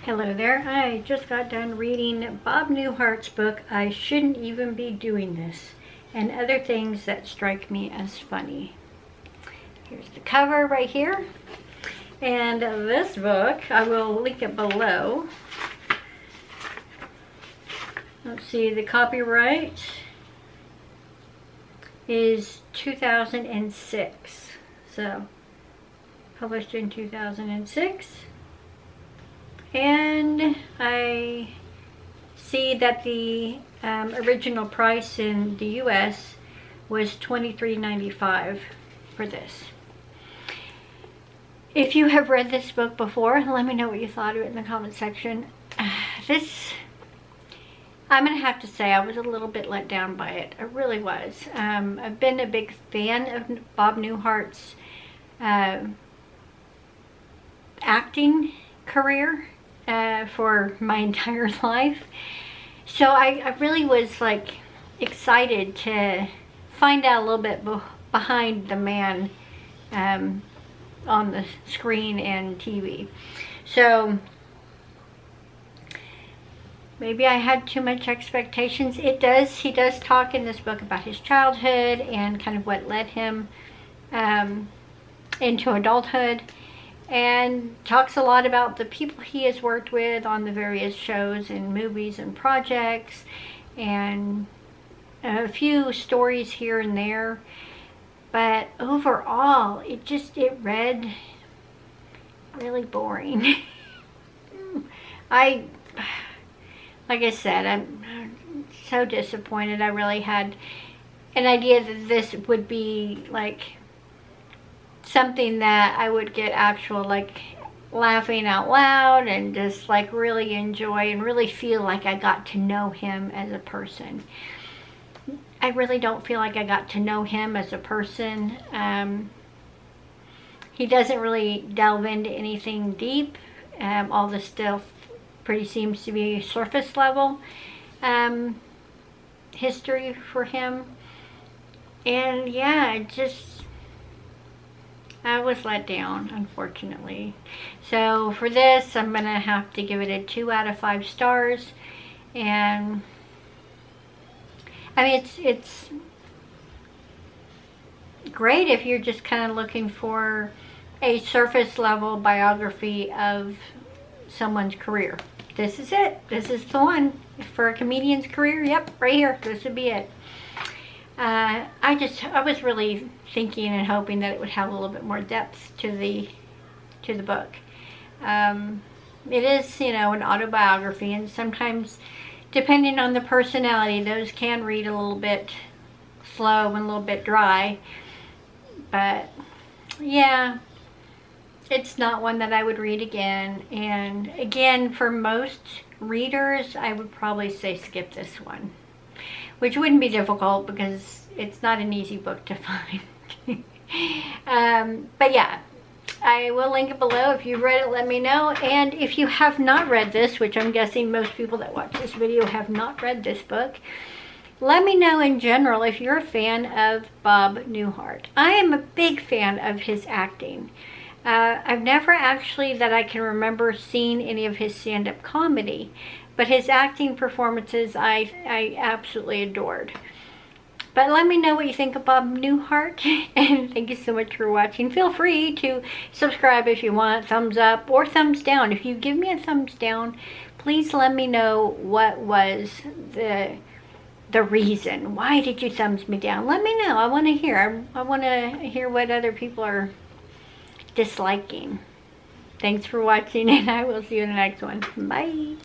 Hello there. I just got done reading Bob Newhart's book, I Shouldn't Even Be Doing This, and Other Things That Strike Me as Funny. Here's the cover right here. And this book, I will link it below. Let's see, the copyright is 2006. So, published in 2006. And I see that the original price in the US was $23.95 for this. If you have read this book before, let me know what you thought of it in the comment section. I'm going to have to say I was a little bit let down by it. I really was. I've been a big fan of Bob Newhart's acting career for my entire life. So I really was like excited to find out a little bit behind the man on the screen and TV. So maybe I had too much expectations. He does talk in this book about his childhood and kind of what led him into adulthood, and talks a lot about the people he has worked with on the various shows and movies and projects, and a few stories here and there. But overall, it read really boring. Like I said, I'm so disappointed. I really had an idea that this would be like something that I would get actual like laughing out loud and just like really enjoy and really feel like I got to know him as a person. I really don't feel like I got to know him as a person. He doesn't really delve into anything deep. All this stuff pretty seems to be surface level history for him. And yeah, I was let down, unfortunately. So for this, I'm gonna have to give it a 2 out of 5 stars. And I mean, it's great if you're just kind of looking for a surface level biography of someone's career. This is it. This is the one for a comedian's career. Yep, right here. This would be it. I was really thinking and hoping that it would have a little bit more depth to the book. It is, an autobiography, and sometimes, depending on the personality, those can read a little bit slow and a little bit dry. But yeah, it's not one that I would read again. And again, for most readers, I would probably say skip this one, which wouldn't be difficult because it's not an easy book to find. But yeah, I will link it below. If you've read it, let me know. And if you have not read this, which I'm guessing most people that watch this video have not read this book, let me know in general if you're a fan of Bob Newhart. I am a big fan of his acting. I've never actually, that I can remember, seen any of his stand-up comedy, but his acting performances I absolutely adored. But let me know what you think of Bob Newhart, and thank you so much for watching. Feel free to subscribe if you want, thumbs up or thumbs down. If you give me a thumbs down, please let me know what was the reason. Why did you thumbs me down? Let me know. I want to hear. I want to hear what other people are disliking. Thanks for watching, and I will see you in the next one. Bye.